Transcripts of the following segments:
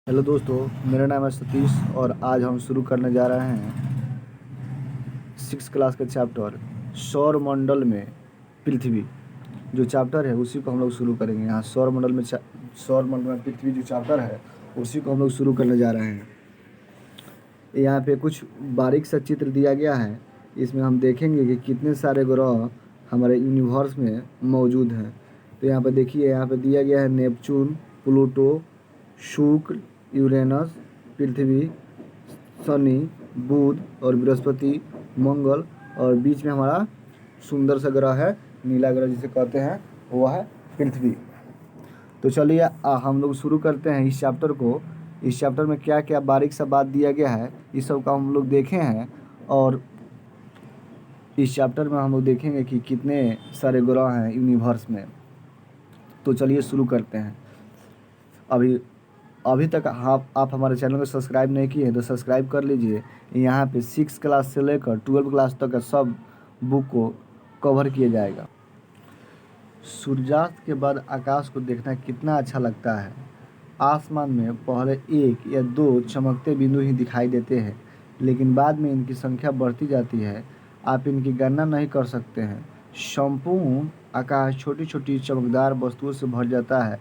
Hello दोस्तों, मेरा नाम है सतीश और आज हम शुरू करने जा रहे हैं 6 क्लास का चैप्टर सौर मंडल में पृथ्वी। जो चैप्टर है उसी को हम लोग शुरू करेंगे। यहाँ सौर मंडल में पृथ्वी जो चैप्टर है उसी को हम लोग शुरू करने जा रहे हैं। यहाँ पे कुछ बारीक सा चित्र दिया गया है। इसमें हम देखेंगे कि कितने सारे ग्रह हमारे यूनिवर्स में मौजूद हैं। तो यहाँ पे देखिए, यहाँ पे दिया गया है नेपच्यून, प्लूटो, शुक्र, यूरेनस, पृथ्वी, शनि, बुध और बृहस्पति, मंगल, और बीच में हमारा सुंदर सा ग्रह है, नीला ग्रह जिसे कहते हैं, वो है पृथ्वी। तो चलिए हम लोग शुरू करते हैं इस चैप्टर को। इस चैप्टर में क्या क्या बारीक सा बात दिया गया है इस सब का हम लोग देखे हैं, और इस चैप्टर में हम लोग देखेंगे कि कितने सारे ग्रह हैं यूनिवर्स में। तो चलिए शुरू करते हैं। अभी अभी तक आप हमारे चैनल को सब्सक्राइब नहीं किए हैं तो सब्सक्राइब कर लीजिए। यहाँ पे 6 क्लास से लेकर 12 क्लास तक का सब बुक को कवर किया जाएगा। सूर्यास्त के बाद आकाश को देखना कितना अच्छा लगता है। आसमान में पहले एक या दो चमकते बिंदु ही दिखाई देते हैं, लेकिन बाद में इनकी संख्या बढ़ती जाती है। आप इनकी गणना नहीं कर सकते हैं। संपूर्ण आकाश छोटी छोटी चमकदार वस्तुओं से भर जाता है,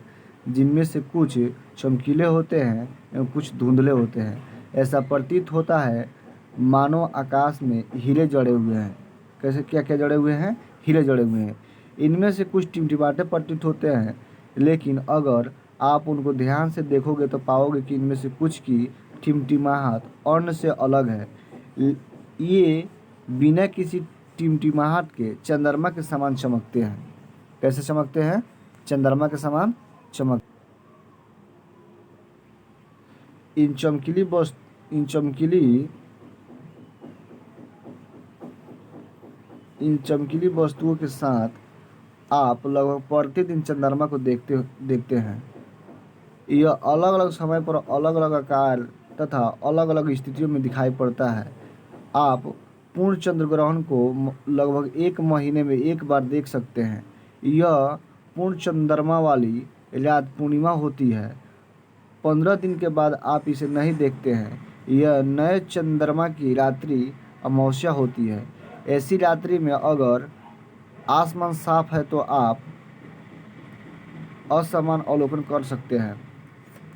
जिनमें से कुछ चमकीले होते हैं एवं कुछ धुंधले होते हैं। ऐसा प्रतीत होता है मानो आकाश में हीरे जड़े हुए हैं। कैसे, क्या क्या जड़े हुए हैं? हीरे जड़े हुए हैं। इनमें से कुछ टिमटिमाते प्रतीत होते हैं, लेकिन अगर आप उनको ध्यान से देखोगे तो पाओगे कि इनमें से कुछ की टिमटिमाहट अन्य से अलग है। ये बिना किसी टिमटिमाहट के चंद्रमा के समान चमकते हैं। कैसे चमकते हैं? चंद्रमा के समान चमक। इन चमकीली वस्तु इन चमकीली वस्तुओं के साथ आप लगभग प्रतिदिन चंद्रमा को देखते हैं। यह अलग अलग समय पर अलग अलग आकार तथा अलग अलग स्थितियों में दिखाई पड़ता है। आप पूर्ण चंद्र ग्रहण को लगभग 1 महीने में एक बार देख सकते हैं। यह पूर्ण चंद्रमा वाली रात पूर्णिमा होती है। 15 दिन के बाद आप इसे नहीं देखते हैं। यह नए चंद्रमा की रात्रि अमावस्या होती है। ऐसी रात्रि में अगर आसमान साफ है तो आप असमान अवलोकन कर सकते हैं।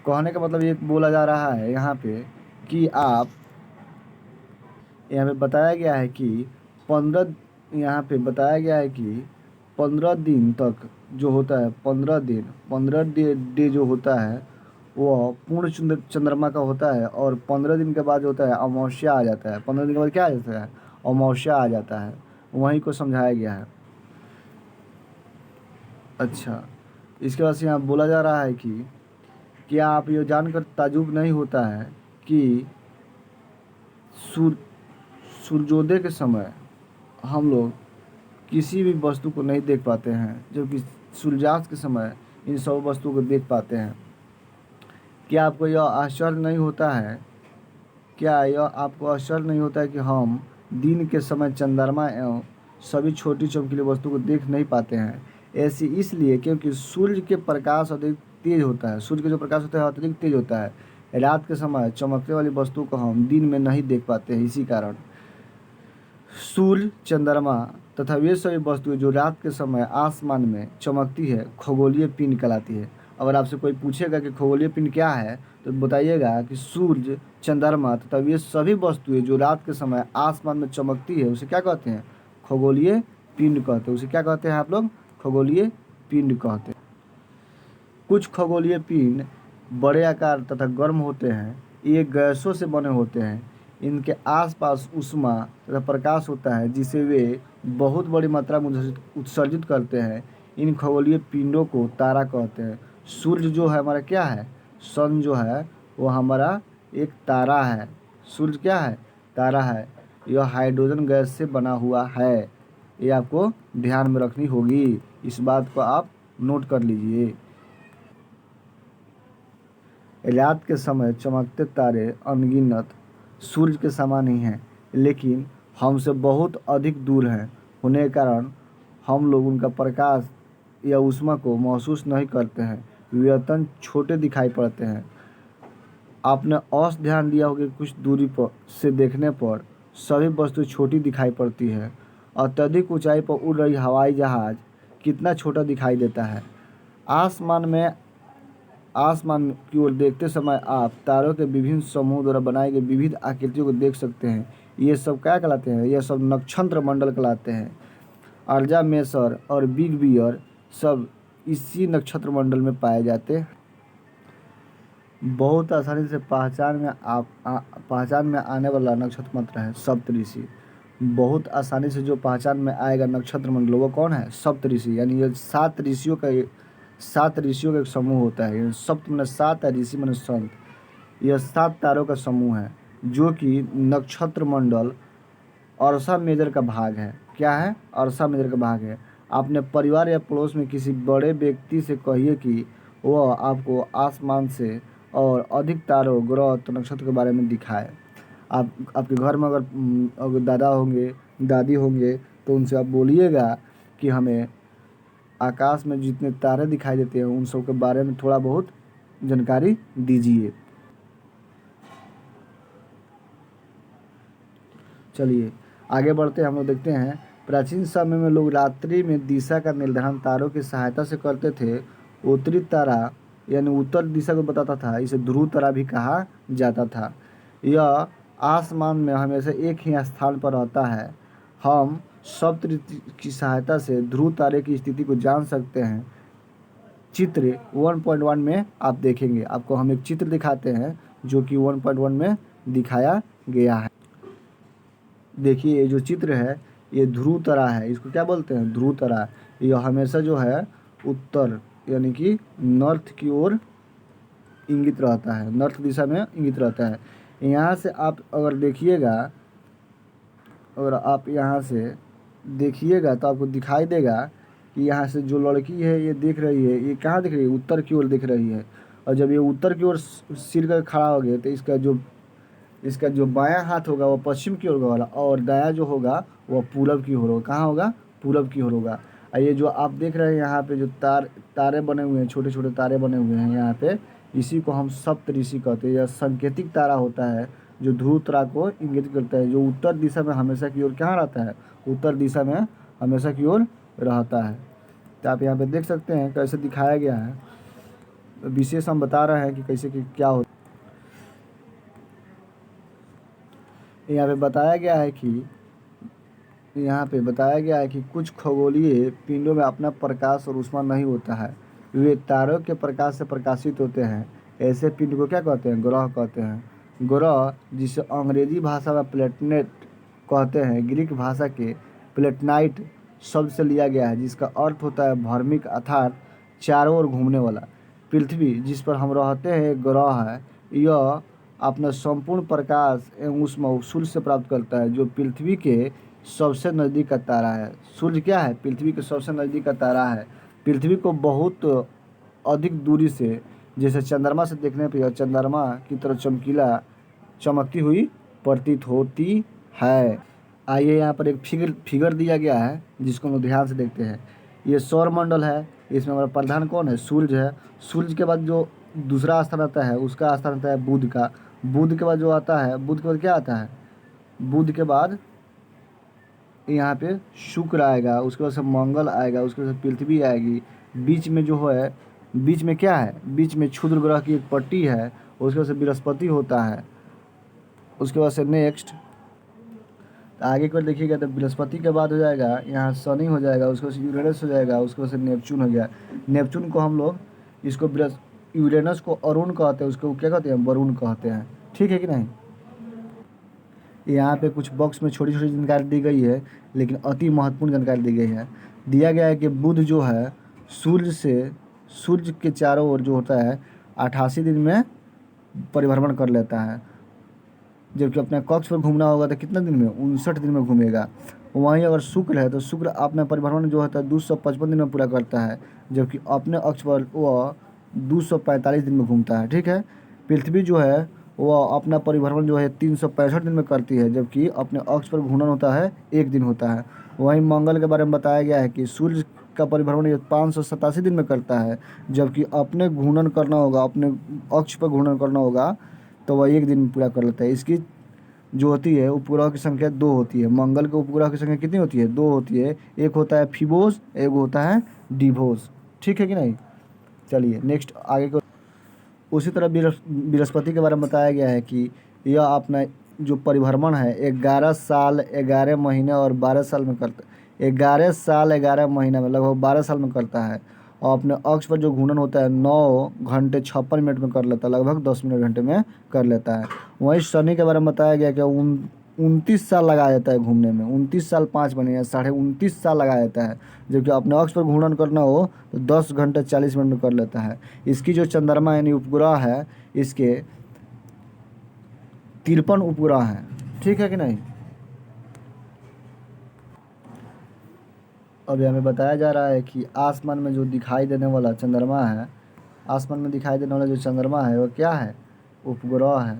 कहने का मतलब ये बोला जा रहा है यहाँ पे कि आप, यहाँ पे बताया गया है कि 15 दिन तक जो होता है, 15 डे जो होता है वह पूर्ण चंद्रमा का होता है, और 15 दिन के बाद जो होता है अमावस्या आ जाता है। 15 दिन के बाद क्या आ जाता है? अमावस्या आ जाता है। वहीं को समझाया गया है। अच्छा, इसके बाद से यहाँ बोला जा रहा है कि क्या आप ये जानकर ताज्जुब नहीं होता है कि सूर सूर्योदय के समय हम लोग किसी भी वस्तु को नहीं देख पाते हैं, जबकि सूर्यास्त के समय इन सब वस्तुओं को देख पाते हैं। क्या आपको यह आश्चर्य नहीं होता है? क्या यह आपको आश्चर्य नहीं होता है कि हम दिन के समय चंद्रमा एवं सभी छोटी चमकीली वस्तु को देख नहीं पाते हैं? ऐसी इसलिए क्योंकि सूर्य के प्रकाश अधिक तेज होता है। सूर्य का जो प्रकाश होता है अत्यधिक तेज होता है। रात के समय चमकने वाली वस्तु को हम दिन में नहीं देख पाते हैं। इसी कारण सूर्य, चंद्रमा तथा वे सभी वस्तुएं जो रात के समय आसमान में चमकती है खगोलीय पिंड कहलाती है। अगर आपसे कोई पूछेगा कि खगोलीय पिंड क्या है तो बताइएगा कि सूर्य, चंद्रमा तथा वे सभी वस्तुएं जो रात के समय आसमान में चमकती है उसे क्या कहते हैं? खगोलीय पिंड कहते हैं। उसे क्या कहते हैं आप लोग? खगोलीय पिंड कहते हैं। कुछ खगोलीय पिंड बड़े आकार तथा गर्म होते हैं। ये गैसों से बने होते हैं। इनके आसपास ऊष्मा तथा प्रकाश होता है, जिसे वे बहुत बड़ी मात्रा में उत्सर्जित करते हैं। इन खगोलीय पिंडों को तारा कहते हैं। सूर्य जो है हमारा क्या है? सन जो है वो हमारा एक तारा है। सूर्य क्या है? तारा है। यह हाइड्रोजन गैस से बना हुआ है। ये आपको ध्यान में रखनी होगी। इस बात को आप नोट कर लीजिए। रात के समय चमकते तारे अनगिनत सूर्य के समान ही हैं, लेकिन हमसे बहुत अधिक दूर हैं। होने के कारण हम लोग उनका प्रकाश या ऊष्मा को महसूस नहीं करते हैं। वे अत्यंत छोटे दिखाई पड़ते हैं। आपने औसत ध्यान दिया होगा कि कुछ दूरी पर से देखने पर सभी वस्तु छोटी दिखाई पड़ती है। अत्यधिक ऊंचाई पर उड़ रही हवाई जहाज कितना छोटा दिखाई देता है। आसमान में आसमान की ओर देखते समय आप तारों के विभिन्न समूह द्वारा बनाई गई विविध आकृतियों को देख सकते हैं। ये सब क्या कहलाते हैं? ये सब नक्षत्र मंडल कहलाते हैं। अर्जा मेसर और बिग बियर सब इसी नक्षत्र मंडल में पाए जाते हैं। बहुत आसानी से पहचान में आने वाला नक्षत्र मंत्र है सप्तऋषि। बहुत आसानी से जो पहचान में आएगा नक्षत्र मंडल वो कौन है? सप्तऋषि। यानी ये 7 ऋषियों का एक समूह होता है। सप्त माने 7 ऋषि माने संत। यह 7 तारों का समूह है जो कि नक्षत्र मंडल अर्सा मेजर का भाग है। क्या है? अर्सा मेजर का भाग है। अपने परिवार या पड़ोस में किसी बड़े व्यक्ति से कहिए कि वह आपको आसमान से और अधिक तारों, ग्रह तो नक्षत्र के बारे में दिखाए। आपके घर में अगर दादा होंगे, दादी होंगे, तो उनसे आप बोलिएगा कि हमें आकाश में जितने तारे दिखाई देते हैं उन सब के बारे में थोड़ा बहुत जानकारी दीजिए। चलिए आगे बढ़ते हैं। हम लोग देखते हैं प्राचीन समय में लोग रात्रि में दिशा का निर्धारण तारों की सहायता से करते थे। उत्तरी तारा यानी उत्तर दिशा को बताता था। इसे ध्रुव तारा भी कहा जाता था। यह आसमान में हमेशा एक ही स्थान पर रहता है। हम सप्तऋषि की सहायता से ध्रुव तारे की स्थिति को जान सकते हैं। चित्र 1.1 में आप देखेंगे। आपको हम एक चित्र दिखाते हैं जो कि 1.1 में दिखाया गया है। देखिए ये जो चित्र है ये ध्रुव तारा है। इसको क्या बोलते हैं? ध्रुव तारा। यह हमेशा जो है उत्तर यानी कि नॉर्थ की ओर इंगित रहता है, नॉर्थ दिशा में इंगित रहता है। यहाँ से आप अगर देखिएगा, अगर आप यहाँ से देखिएगा तो आपको दिखाई देगा कि यहाँ से जो लड़की है ये देख रही है, ये कहाँ दिख रही है? उत्तर की ओर दिख रही है। और जब ये उत्तर की ओर सिर कर खड़ा हो गया तो इसका जो बायां हाथ होगा वो पश्चिम की ओर होगा और दायां जो होगा वह पूरब की ओर होगा। कहाँ होगा? पूरब की ओर होगा। और ये जो आप देख रहे हैं यहाँ पे जो तारे बने हुए हैं, छोटे छोटे तारे बने हुए हैं यहाँ पे, इसी को हम सप्तऋषि कहते हैं। यह सांकेतिक तारा होता है जो ध्रुव तारा को इंगित करता है, जो उत्तर दिशा में हमेशा की ओर कहाँ रहता है? उत्तर दिशा में हमेशा की ओर रहता है। तो आप यहाँ पे देख सकते हैं कैसे दिखाया गया है। विशेष हम बता रहे हैं कि कैसे क्या होता है। यहाँ पे बताया गया है कि कुछ खगोलीय पिंडों में अपना प्रकाश और ऊष्मा नहीं होता है। वे तारों के प्रकाश से प्रकाशित होते हैं। ऐसे पिंड को क्या कहते हैं? ग्रह कहते हैं। ग्रह जिसे अंग्रेजी भाषा में प्लेटनेट कहते हैं, ग्रीक भाषा के प्लेटनाइट शब्द से लिया गया है, जिसका अर्थ होता है भ्रमिक अर्थात चारों ओर घूमने वाला। पृथ्वी जिस पर हम रहते हैं एक ग्रह है। यह अपना संपूर्ण प्रकाश एवं ऊष्मा सूर्य से प्राप्त करता है, जो पृथ्वी के सबसे नज़दीक का तारा है। सूर्य क्या है? पृथ्वी के सबसे नज़दीक का तारा है। पृथ्वी को बहुत अधिक दूरी से, जैसे चंद्रमा से देखने पर यह चंद्रमा की तरह चमकती हुई प्रतीत होती है। आइए यहाँ पर एक फिगर दिया गया है जिसको हम ध्यान से देखते हैं। ये सौर मंडल है। इसमें हमारा प्रधान कौन है? सूर्य है। सूर्य के बाद जो दूसरा स्थान आता है उसका स्थान आता है बुध का। बुध के बाद जो आता है, बुध के बाद क्या आता है? बुध के बाद यहाँ पे शुक्र आएगा, उसके बाद से मंगल आएगा, उसके बाद से पृथ्वी आएगी। बीच में जो है, बीच में क्या है? बीच में क्षुद्र ग्रह की एक पट्टी है। उसके बाद से बृहस्पति होता है। उसके बाद से नेक्स्ट आगे को देखिएगा तो बृहस्पति के बाद हो जाएगा यहाँ शनि हो जाएगा, उसके बाद से यूरेनस हो जाएगा, उसके बाद से नेपच्यून हो गया। नेपच्यून को हम लोग इसको यूरेनस को अरुण कहते हैं, उसको क्या कहते हैं? वरुण कहते हैं। ठीक है कि नहीं? यहाँ पे कुछ बॉक्स में छोटी छोटी जानकारी दी गई है, लेकिन अति महत्वपूर्ण जानकारी दी गई है। दिया गया है कि बुध जो है सूर्य के चारों ओर जो होता है 88 दिन में परिभ्रमण कर लेता है। जबकि अपने कक्ष पर घूमना होगा तो कितना दिन में? 59 दिन में घूमेगा। वहीं अगर शुक्र है तो शुक्र अपना परिभ्रमण जो होता है 255 दिन में पूरा करता है, जबकि अपने अक्ष पर वह 245 दिन में घूमता है। ठीक है। पृथ्वी जो है वह अपना परिभ्रमण जो है 365 दिन में करती है, जबकि अपने अक्ष पर घूर्णन होता है 1 दिन होता है। वहीं मंगल के बारे में बताया गया है कि सूर्य का परिभ्रमण ये 587 दिन में करता है, जबकि अपने घूर्णन करना होगा, अपने अक्ष पर घूर्णन करना होगा तो वह एक दिन पूरा कर लेता है। इसकी जो होती है उपग्रह की संख्या 2 होती है। मंगल के उपग्रह की संख्या कितनी होती है? 2 होती है। एक होता है फिबोस, एक होता है डिवोस। ठीक है कि नहीं? चलिए नेक्स्ट आगे को। उसी तरह बृहस्पति के बारे में बताया गया है कि यह अपना जो परिभ्रमण है 11 साल 11 महीने और 12 साल में करता, 11 साल 11 महीने में लगभग 12 साल में करता है। और अपने अक्ष पर जो घूर्णन होता है 9 घंटे 56 मिनट में कर लेता है, लगभग 10 मिनट घंटे में कर लेता है। वहीं शनि के बारे में बताया गया कि 29 साल लगा देता है घूमने में, 29 साल 5 महीने, 29.5 साल लगा देता है। जबकि अपने अक्ष पर घूर्णन करना हो तो 10 घंटे 40 मिनट में कर लेता है। इसकी जो चंद्रमा यानी उपग्रह है, इसके 53 उपग्रह हैं। ठीक है कि नहीं? अभी हमें बताया जा रहा है कि आसमान में जो दिखाई देने वाला चंद्रमा है, आसमान में दिखाई देने वाला जो चंद्रमा है वह क्या है? उपग्रह है।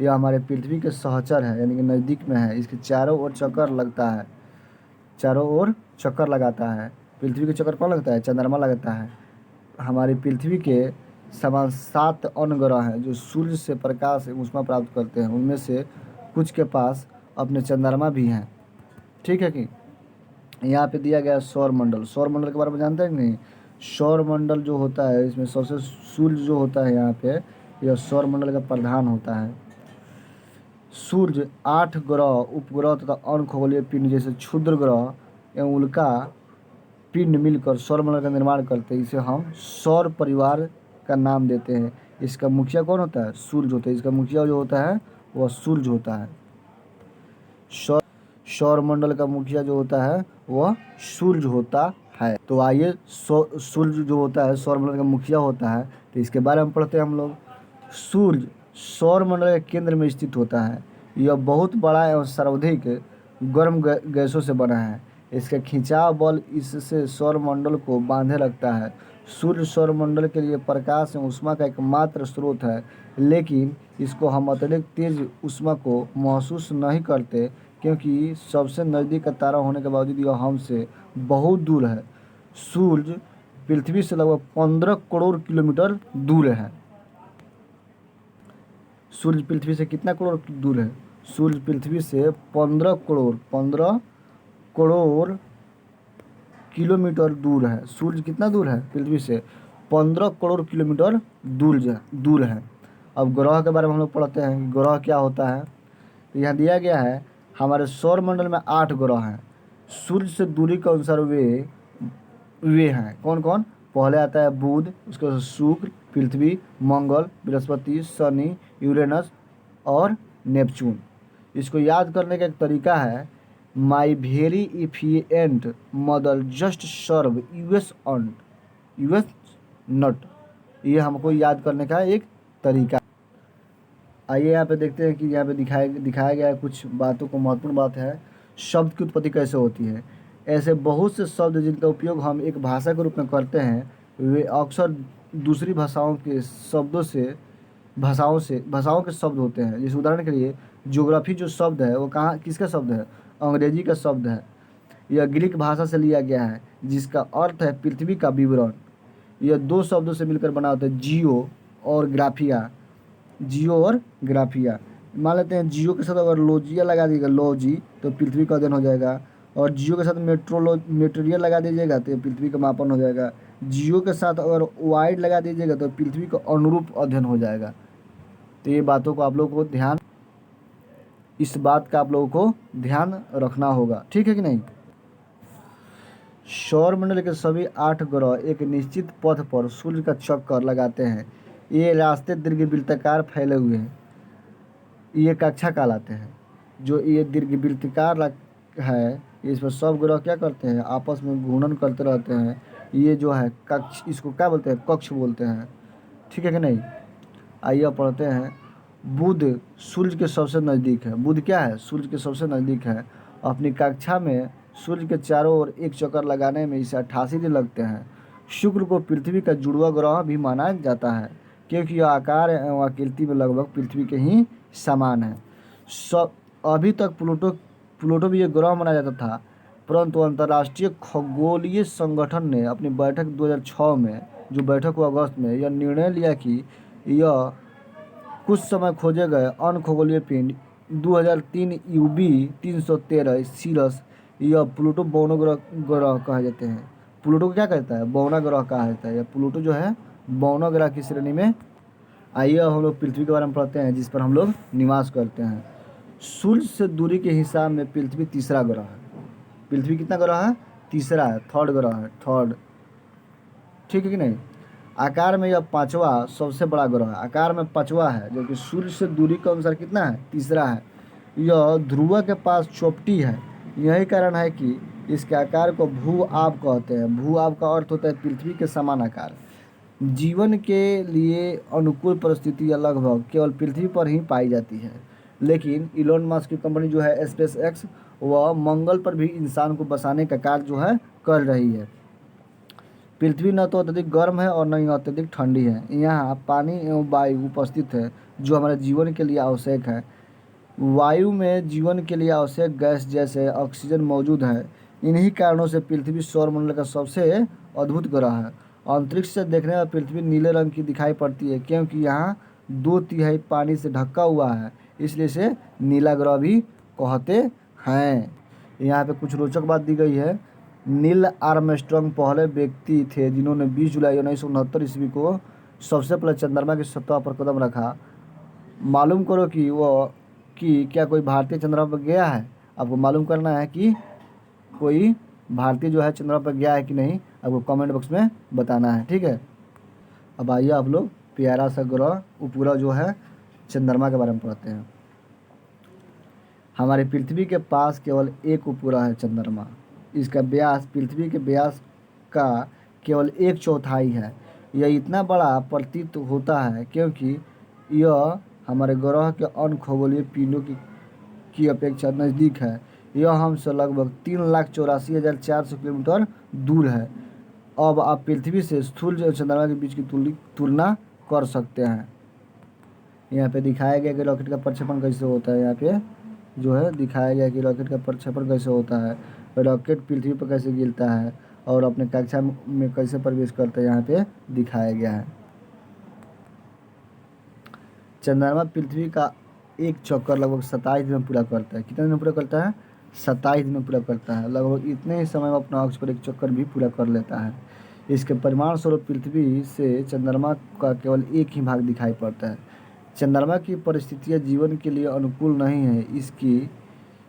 यह हमारे पृथ्वी के सहचर है, यानी कि नज़दीक में है। इसके चारों ओर चक्कर लगता है, चारों ओर चक्कर लगाता है। पृथ्वी के चक्कर कौन लगता है? चंद्रमा लगता है। हमारी पृथ्वी के समान 7 अन्य ग्रह हैं जो सूर्य से प्रकाश ऊष्मा प्राप्त करते हैं। उनमें से कुछ के पास अपने चंद्रमा भी हैं। ठीक है कि यहाँ पे दिया गया है सौर मंडल। सौर मंडल के बारे में जानते हैं कि नहीं? सौर मंडल जो होता है इसमें सबसे सूर्य जो होता है यहाँ पे, यह सौर मंडल का प्रधान होता है। सूर्य 8 ग्रह उपग्रह तथा अन्य खगोलीय पिंड जैसे क्षुद्र ग्रह एवं उल्का पिंड मिलकर सौरमंडल का निर्माण करते हैं। इसे हम सौर परिवार का नाम देते हैं। इसका मुखिया कौन होता है? सूर्य होता है। इसका मुखिया जो होता है वह सूर्य होता है। सौर सौरमंडल का मुखिया जो होता है वह सूर्य होता है। तो आइए सूर्य जो होता है सौरमंडल का मुखिया होता है, तो इसके बारे में पढ़ते हैं हम लोग। सूर्य सौरमंडल के केंद्र में स्थित होता है। यह बहुत बड़ा एवं सर्वाधिक गर्म गैसों से बना है। इसका खिंचाव बल इससे सौरमंडल को बांधे रखता है। सूर्य सौरमंडल के लिए प्रकाश एवं ऊष्मा का एकमात्र स्रोत है, लेकिन इसको हम अत्यधिक तेज ऊष्मा को महसूस नहीं करते, क्योंकि सबसे नज़दीक का तारा होने के बावजूद यह हमसे बहुत दूर है। सूर्य पृथ्वी से लगभग 15 करोड़ किलोमीटर दूर है। सूर्य पृथ्वी से कितना करोड़ दूर है? सूर्य पृथ्वी से 15 करोड़ किलोमीटर दूर है। सूर्य कितना दूर है? पृथ्वी से 15 करोड़ किलोमीटर दूर है। अब ग्रह के बारे में हम लोग पढ़ते हैं कि ग्रह क्या होता है। तो यहाँ दिया गया है हमारे सौर मंडल में 8 ग्रह हैं। सूर्य से दूरी के अनुसार वे हैं कौन कौन? पहले आता है बुध, उसके बाद शुक्र, पृथ्वी, मंगल, बृहस्पति, शनि, यूरेनस और नेपच्यून। इसको याद करने का एक तरीका है, my very efficient mother just serve us nut. ये हमको याद करने का एक तरीका। आइए यहाँ पे देखते हैं कि यहाँ पे दिखाया गया है कुछ बातों को। महत्वपूर्ण बात है, शब्द की उत्पत्ति कैसे होती है। ऐसे बहुत से शब्द जिनका उपयोग हम एक भाषा के रूप में करते हैं, वे अक्सर दूसरी भाषाओं के शब्द होते हैं। जैसे उदाहरण के लिए ज्योग्राफी जो शब्द है वो कहाँ किसका शब्द है? अंग्रेजी का शब्द है। यह ग्रीक भाषा से लिया गया है जिसका अर्थ है पृथ्वी का विवरण। यह 2 शब्दों से मिलकर बना होता है, जियो और ग्राफिया। मान लेते हैं जियो के साथ अगर लोजिया लगा दीजिएगा, लॉजी, तो पृथ्वी का अध्ययन हो जाएगा। और जियो के साथ मेटेरियल लगा दीजिएगा तो पृथ्वी का मापन हो जाएगा। जियो के साथ अगर वाइड लगा दीजिएगा तो पृथ्वी का अनुरूप अध्ययन हो जाएगा। तो ये बातों को आप लोगों को इस बात का आप लोगों को ध्यान रखना होगा। ठीक है कि नहीं? सौरमंडल के सभी 8 ग्रह एक निश्चित पथ पर सूर्य का चक्कर लगाते हैं। ये रास्ते दीर्घवृत्ताकार फैले हुए हैं, ये कक्षा कहलाते हैं। जो ये दीर्घवृत्ताकार है, इसमें सब ग्रह क्या करते हैं? आपस में घूर्णन करते रहते हैं। ये जो है कक्ष, इसको क्या बोलते हैं? कक्ष बोलते हैं। ठीक है कि नहीं? आइए पढ़ते हैं। बुध सूर्य के सबसे नज़दीक है। बुध क्या है? सूर्य के सबसे नज़दीक है। अपनी कक्षा में सूर्य के चारों ओर एक चक्कर लगाने में इसे 88 दिन लगते हैं। शुक्र को पृथ्वी का जुड़वा ग्रह भी माना जाता है, क्योंकि यह आकार एवं आकृति में लगभग पृथ्वी के ही समान है। अभी तक प्लूटो भी एक ग्रह माना जाता था, परंतु अंतर्राष्ट्रीय खगोलीय संगठन ने अपनी बैठक 2006 में, जो बैठक हुआ अगस्त में, यह निर्णय लिया कि यह कुछ समय खोजे गए अनखगोलीय पिंड 2003 यूबी 313 सीरस, यह प्लूटो बौना ग्रह ग्रह कहे जाते हैं। प्लूटो को क्या कहता है? बौना ग्रह कहा जाता है। यह प्लूटो जो है बौना ग्रह की श्रेणी में। आइए अब हम लोग पृथ्वी के बारे में पढ़ते हैं, जिस पर हम लोग निवास करते हैं। सूर्य से दूरी के हिसाब में पृथ्वी तीसरा ग्रह है। पृथ्वी कितना ग्रह है? तीसरा है, थर्ड ग्रह है, थर्ड। ठीक है कि नहीं? आकार में यह पांचवा सबसे बड़ा ग्रह है, आकार में पांचवा है, जो कि सूर्य से दूरी के अनुसार कितना है? तीसरा है। यह ध्रुव के पास चौपटी है। यही कारण है कि इसके आकार को भू आब कहते हैं। भू आब का अर्थ होता है पृथ्वी के समान आकार। जीवन के लिए अनुकूल परिस्थितियाँ लगभग केवल पृथ्वी पर ही पाई जाती है, लेकिन इलोन मस्क की कंपनी जो है स्पेस एक्स, वह मंगल पर भी इंसान को बसाने का कार्य जो है कर रही है। पृथ्वी न तो अत्यधिक गर्म है और न ही अत्यधिक ठंडी है। यहाँ पानी एवं वायु उपस्थित है, जो हमारे जीवन के लिए आवश्यक है। वायु में जीवन के लिए आवश्यक गैस जैसे ऑक्सीजन मौजूद है। इन्हीं कारणों से पृथ्वी सौरमंडल का सबसे अद्भुत ग्रह है। अंतरिक्ष से देखने में पृथ्वी नीले रंग की दिखाई पड़ती है, क्योंकि यहाँ 2/3 पानी से ढका हुआ है, इसलिए इसे नीला ग्रह भी कहते हैं। यहाँ पे कुछ रोचक बात दी गई है। नील आर्मस्ट्रांग पहले व्यक्ति थे जिन्होंने 20 जुलाई 1969 ईस्वी को सबसे पहले चंद्रमा की सतह पर कदम रखा। मालूम करो कि क्या कोई भारतीय चंद्रमा पर गया है। आपको मालूम करना है कि कोई भारतीय जो है चंद्रमा पर गया है कि नहीं, आपको कमेंट बॉक्स में बताना है। ठीक है, अब आइए आप लोग प्यारा सा ग्रह उपग्रह जो है चंद्रमा के बारे में पढ़ते हैं। हमारी पृथ्वी के पास केवल एक उपग्रह है, चंद्रमा। इसका व्यास पृथ्वी के व्यास का केवल 1/4 है। यह इतना बड़ा प्रतीत होता है क्योंकि यह हमारे ग्रह के अन्य खगोलीय पिंडों की अपेक्षा नज़दीक है। यह हमसे लगभग 3,84,400 किलोमीटर दूर है। अब आप पृथ्वी से स्थूल और चंद्रमा के बीच की तुलना कर सकते हैं। यहाँ पे दिखाया गया कि रॉकेट का प्रक्षेपण कैसे होता है। यहाँ पे जो है दिखाया गया कि रॉकेट का प्रक्षेपण कैसे होता है, रॉकेट पृथ्वी पर कैसे गिरता है और अपने कक्षा में कैसे प्रवेश करता है, यहाँ पे दिखाया गया है। चंद्रमा पृथ्वी का एक चक्कर लगभग 27 दिन में पूरा करता है। कितने दिन में पूरा करता है? 27 दिन में पूरा करता है। लगभग इतने ही समय में अपना अक्ष पर एक चक्कर भी पूरा कर लेता है। इसके परिमाण स्वरूप पृथ्वी से चंद्रमा का केवल एक ही भाग दिखाई पड़ता है। चंद्रमा की परिस्थितियाँ जीवन के लिए अनुकूल नहीं है। इसकी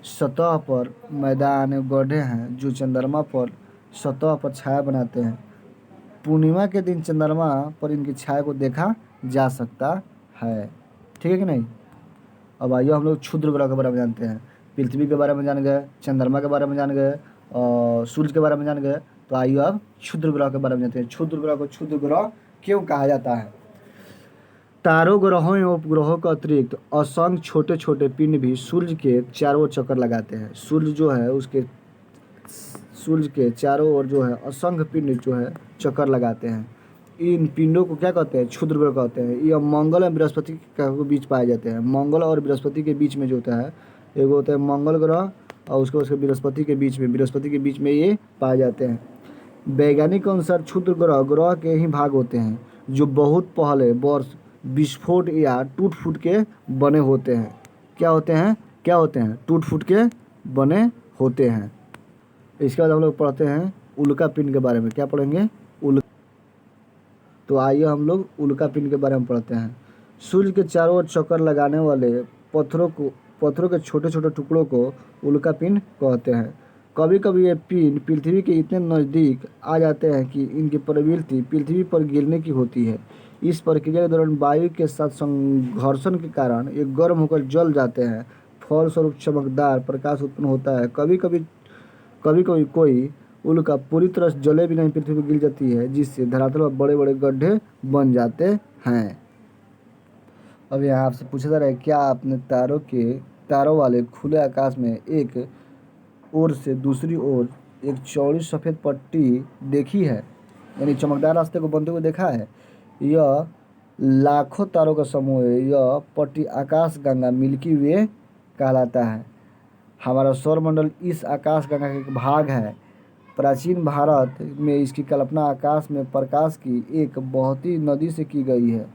सतह पर मैदान एवं गड्ढे हैं जो चंद्रमा पर सतह पर छाया बनाते हैं। पूर्णिमा के दिन चंद्रमा पर इनकी छाया को देखा जा सकता है। ठीक है कि नहीं? अब आइए हम लोग क्षुद्र ग्रह के बारे में जानते हैं। पृथ्वी के बारे में जान गए, चंद्रमा के बारे में जान गए और सूर्य के बारे में जान गए, तो आइए अब क्षुद्र ग्रह के बारे में जानते हैं। क्षुद्र ग्रह को क्षुद्र ग्रह क्यों कहा जाता है? तारों, ग्रहों एवं उपग्रहों के अतिरिक्त असंख्य छोटे छोटे पिंड भी सूर्य के चारों ओर चक्कर लगाते हैं। सूर्य के चारों ओर जो है असंख्य पिंड जो है चक्कर लगाते हैं। इन पिंडों को क्या कहते हैं? क्षुद्र ग्रह कहते हैं। यह मंगल और बृहस्पति के बीच पाए जाते हैं। मंगल और बृहस्पति के बीच में जो होता है, एक होता है मंगल ग्रह और उसके बृहस्पति के बीच में ये पाए जाते हैं। वैज्ञानिक के अनुसार क्षुद्र ग्रह के ही भाग होते हैं जो बहुत पहले वर्ष विस्फोट या टूट फूट के बने होते हैं। क्या होते हैं? टूट फूट के बने होते हैं। इसके बाद हम लोग पढ़ते हैं उल्का पिंड के बारे में। क्या पढ़ेंगे? तो आइए हम लोग उल्का पिंड के बारे में पढ़ते हैं। सूर्य के चारों ओर चक्कर लगाने वाले पत्थरों के छोटे छोटे टुकड़ों को उल्का पिंड कहते हैं। कभी कभी ये पिंड पृथ्वी के इतने नज़दीक आ जाते हैं कि इनकी प्रवृत्ति पृथ्वी पर गिरने की होती है। इस प्रक्रिया के दौरान वायु के साथ संघर्षण के कारण ये गर्म होकर जल जाते हैं। फलस्वरूप चमकदार प्रकाश उत्पन्न होता है। कभी कभी कोई उल्का पूरी तरह से जले बिना ही पृथ्वी पर गिर जाती है, जिससे धरातल पर बड़े बड़े गड्ढे बन जाते हैं। अब यहाँ आपसे पूछा जा रहा है, क्या आपने तारों वाले खुले आकाश में एक ओर से दूसरी ओर एक चौड़ी सफ़ेद पट्टी देखी है, यानी चमकदार रास्ते को बनते हुए देखा है? यह लाखों तारों का समूह है। यह पट्टी आकाश गंगा मिल्की वे कहलाता है। हमारा सौरमंडल इस आकाश गंगा का एक भाग है। प्राचीन भारत में इसकी कल्पना आकाश में प्रकाश की एक बहती नदी से की गई है।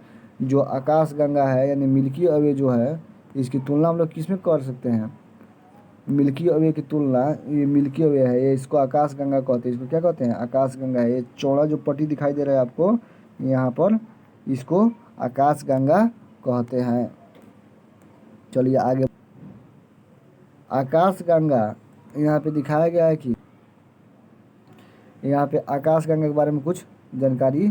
जो आकाश गंगा है यानी मिल्की वे जो है, इसकी तुलना हम लोग किस में कर सकते हैं? मिल्की वे की तुलना, ये मिल्की वे है, ये इसको आकाश गंगा कहते हैं। इसको क्या कहते हैं? आकाश गंगा है। ये चौड़ा जो पट्टी दिखाई दे रहा है आपको यहाँ पर, इसको आकाश गंगा कहते हैं। चलिए आगे। आकाश गंगा यहाँ पे दिखाया गया है कि यहाँ पे आकाश गंगा के बारे में कुछ जानकारी।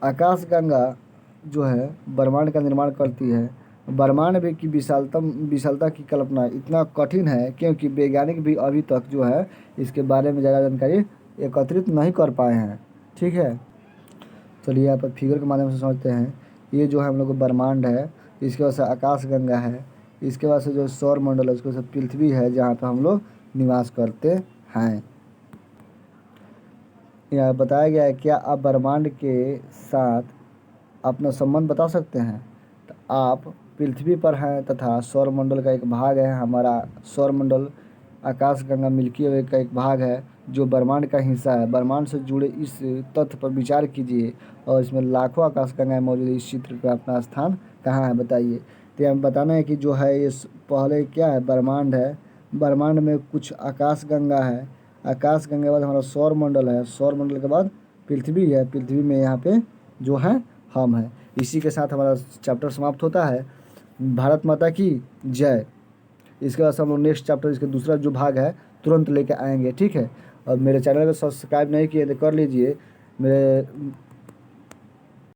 आकाश गंगा जो है ब्रह्मांड का निर्माण करती है। ब्रह्मांड भी की विशालता की कल्पना इतना कठिन है क्योंकि वैज्ञानिक भी अभी तक जो है इसके बारे में ज़्यादा जानकारी एकत्रित नहीं कर पाए हैं। ठीक है, चलिए यहाँ पर फिगर के माध्यम से समझते हैं। ये जो है हम लोग का ब्रह्मांड है, इसके बाद से आकाश गंगा है, इसके बाद से जो सौर मंडल है, उसके बाद से पृथ्वी है जहाँ पर हम लोग निवास करते हैं। यहाँ बताया गया है, क्या आप ब्रह्मांड के साथ अपना संबंध बता सकते हैं? तो आप पृथ्वी पर हैं तथा सौरमंडल का एक भाग है हमारा सौरमंडल। आकाशगंगा मिल्की वे का एक भाग है जो ब्रह्मांड का हिस्सा है। ब्रह्मांड से जुड़े इस तथ्य पर विचार कीजिए और इसमें लाखों आकाशगंगाएं मौजूद है। इस चित्र का अपना स्थान कहाँ है बताइए। तो हमें बताना है कि जो है ये पहले क्या है, ब्रह्मांड है। ब्रह्मांड में कुछ आकाशगंगा है, आकाशगंगा के बाद हमारा सौरमंडल है, सौरमंडल के बाद पृथ्वी है, पृथ्वी में यहाँ पे जो है हम है। इसी के साथ हमारा चैप्टर समाप्त होता है। भारत माता की जय। इसके बाद से हम लोग नेक्स्ट चैप्टर, इसके दूसरा जो भाग है तुरंत लेके आएंगे। ठीक है, और मेरे चैनल को सब्सक्राइब नहीं किए तो कर लीजिए। मेरे